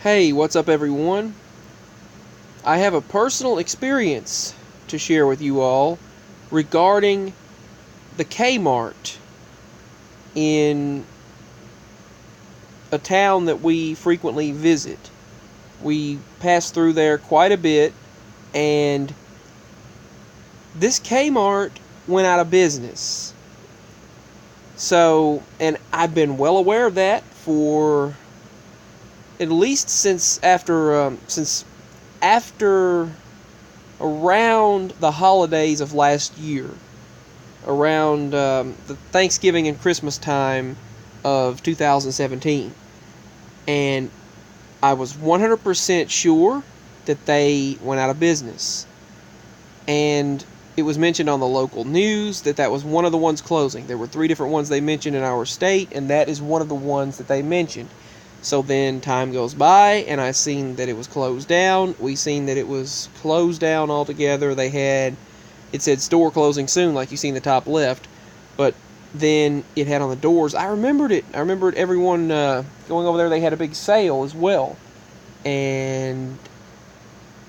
Hey, what's up, everyone? I have a personal experience to share with you all regarding the K-Mart in a town that we frequently visit. We pass through there quite a bit, and this K-Mart went out of business. And I've been well aware of that for at least since after around the holidays of last year, around the Thanksgiving and Christmas time of 2017. And I was 100% sure that they went out of business. And it was mentioned on the local news that was one of the ones closing. There were 3 different ones they mentioned in our state, and that is one of the ones that they mentioned. So then time goes by, and I seen that it was closed down. We seen that it was closed down altogether. It said store closing soon, like you see in the top left. But then it had on the doors. I remembered it. I remembered everyone going over there. They had a big sale as well. And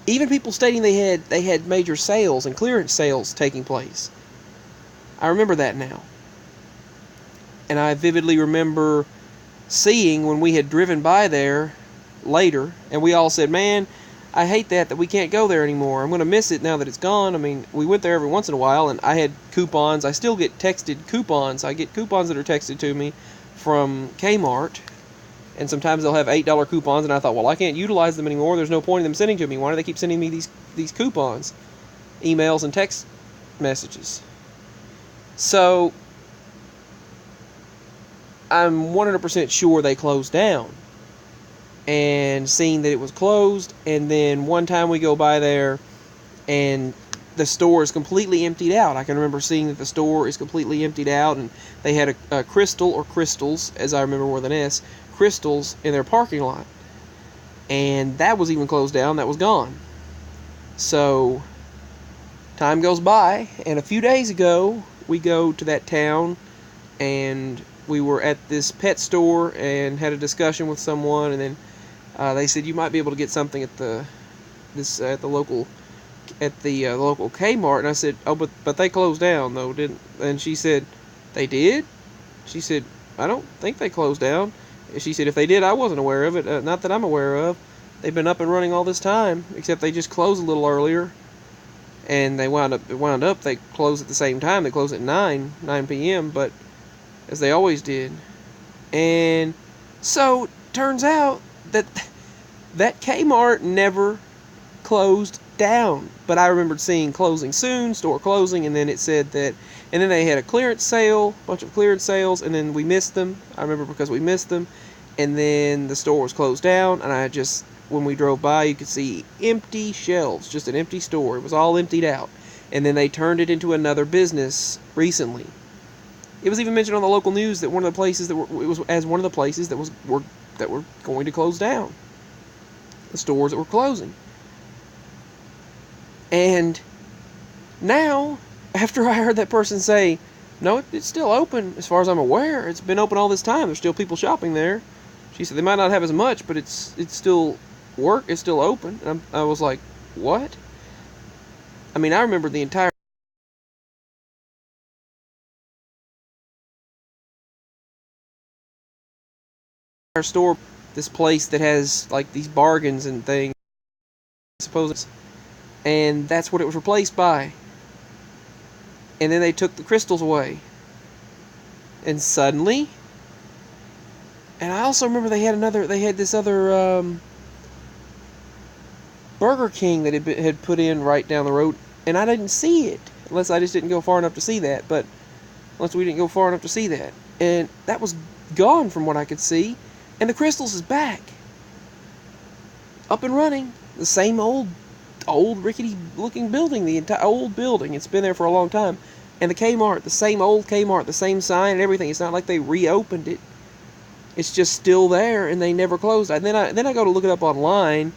even people stating they had major sales and clearance sales taking place. I remember that now. And I vividly remember seeing when we had driven by there later, and we all said, man, I hate that we can't go there anymore. I'm going to miss it now that it's gone. I mean, we went there every once in a while, and I had coupons. I still get texted coupons. I get coupons that are texted to me from K-Mart, and sometimes they'll have $8 coupons, and I thought, well, I can't utilize them anymore. There's no point in them sending to me. Why do they keep sending me these coupons? Emails and text messages. So I'm 100% sure they closed down. And seeing that it was closed, and then one time we go by there, and the store is completely emptied out. I can remember seeing that the store is completely emptied out, and they had a crystal, or crystals, as I remember with an S, crystals in their parking lot. And that was even closed down. That was gone. So time goes by, and a few days ago, we go to that town, and we were at this pet store and had a discussion with someone, and then they said you might be able to get something at the local K-Mart, and I said, oh, but they closed down though, didn't? And she said, they did. She said, I don't think they closed down. She said, if they did, I wasn't aware of it. Not that I'm aware of. They've been up and running all this time, except they just closed a little earlier, and they wound up they closed at the same time. They closed at 9 p.m. but as they always did. And so turns out that K-Mart never closed down. But I remembered seeing closing soon, store closing, and then it said that, and then they had a clearance sale, a bunch of clearance sales, and then we missed them. I remember because we missed them, and then the store was closed down, and when we drove by, you could see empty shelves, just an empty store. It was all emptied out. And then they turned it into another business recently. It was even mentioned on the local news that one of the places that were going to close down. The stores that were closing. And now, after I heard that person say, no, it's still open as far as I'm aware. It's been open all this time. There's still people shopping there. She said they might not have as much, but it's still it's still open. And I was like, what? I mean, I remember the entire store, this place that has like these bargains and things, I suppose, and that's what it was replaced by. And then they took the crystals away, and suddenly, and I also remember they had this other Burger King that had put in right down the road, and I didn't see it unless I just didn't go far enough to see that. But unless we didn't go far enough to see that, and that was gone from what I could see. And the Crystals is back. Up and running. The same old rickety-looking building. The entire old building. It's been there for a long time. And the Kmart, the same old Kmart, the same sign and everything. It's not like they reopened it. It's just still there, and they never closed. And then I go to look it up online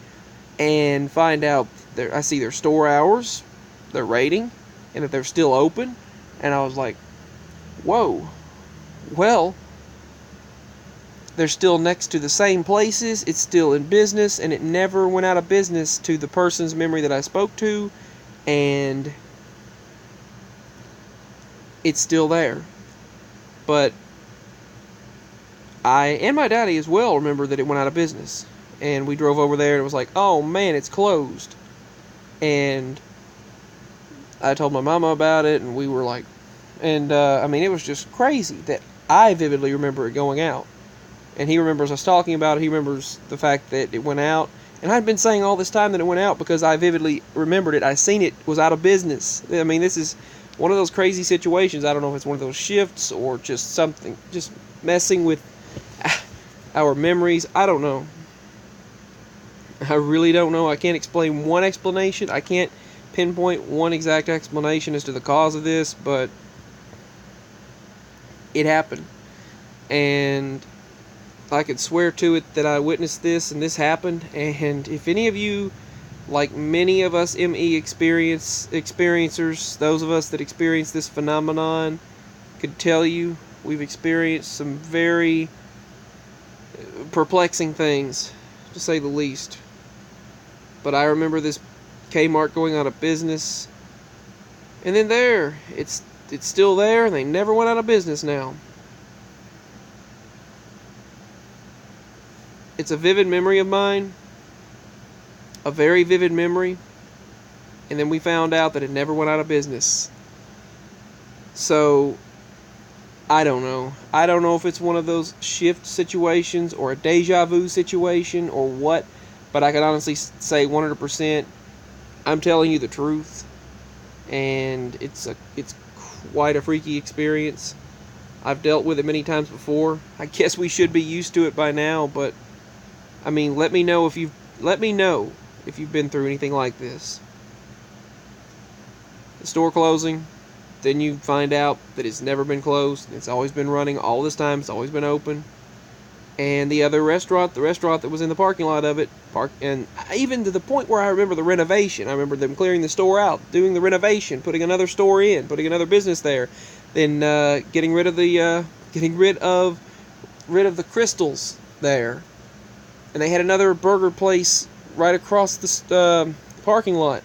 and find out. I see their store hours, their rating, and that they're still open. And I was like, whoa. Well, they're still next to the same places. It's still in business, and it never went out of business to the person's memory that I spoke to, and it's still there. But I and my daddy as well remember that it went out of business, and we drove over there and it was like, oh man, it's closed. And I told my mama about it, and we were like, and I mean, it was just crazy that I vividly remember it going out. And he remembers us talking about it. He remembers the fact that it went out. And I'd been saying all this time that it went out because I vividly remembered it. I seen it was out of business. I mean, this is one of those crazy situations. I don't know if it's one of those shifts or just something, just messing with our memories. I don't know. I really don't know. I can't explain one explanation. I can't pinpoint one exact explanation as to the cause of this, but it happened. And I could swear to it that I witnessed this and this happened. And if any of you, like many of us ME experiencers, those of us that experience this phenomenon, could tell you, we've experienced some very perplexing things, to say the least. But I remember this K-Mart going out of business, and then it's still there, and they never went out of business now. It's a vivid memory of mine, a very vivid memory, and then we found out that it never went out of business. So, I don't know. I don't know if it's one of those shift situations or a deja vu situation or what, but I can honestly say 100% I'm telling you the truth, and it's quite a freaky experience. I've dealt with it many times before. I guess we should be used to it by now, but I mean, let me know if you've been through anything like this. The store closing, then you find out that it's never been closed. It's always been running all this time. It's always been open. And the other restaurant, the restaurant that was in the parking lot of it, and even to the point where I remember the renovation. I remember them clearing the store out, doing the renovation, putting another store in, putting another business there, then getting rid of the crystals there. And they had another burger place right across the parking lot.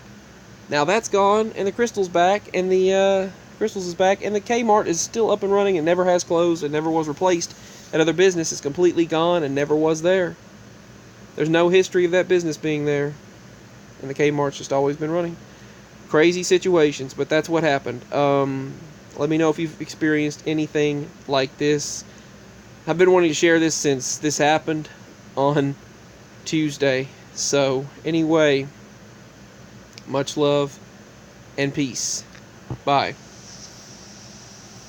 Now that's gone, and the crystal's back, and the crystals is back, and the K-Mart is still up and running and never has closed and never was replaced. That other business is completely gone and never was there. There's no history of that business being there, and the K-Mart's just always been running. Crazy situations, but that's what happened. Let me know if you've experienced anything like this. I've been wanting to share this since this happened on Tuesday. So, anyway, much love and peace. Bye.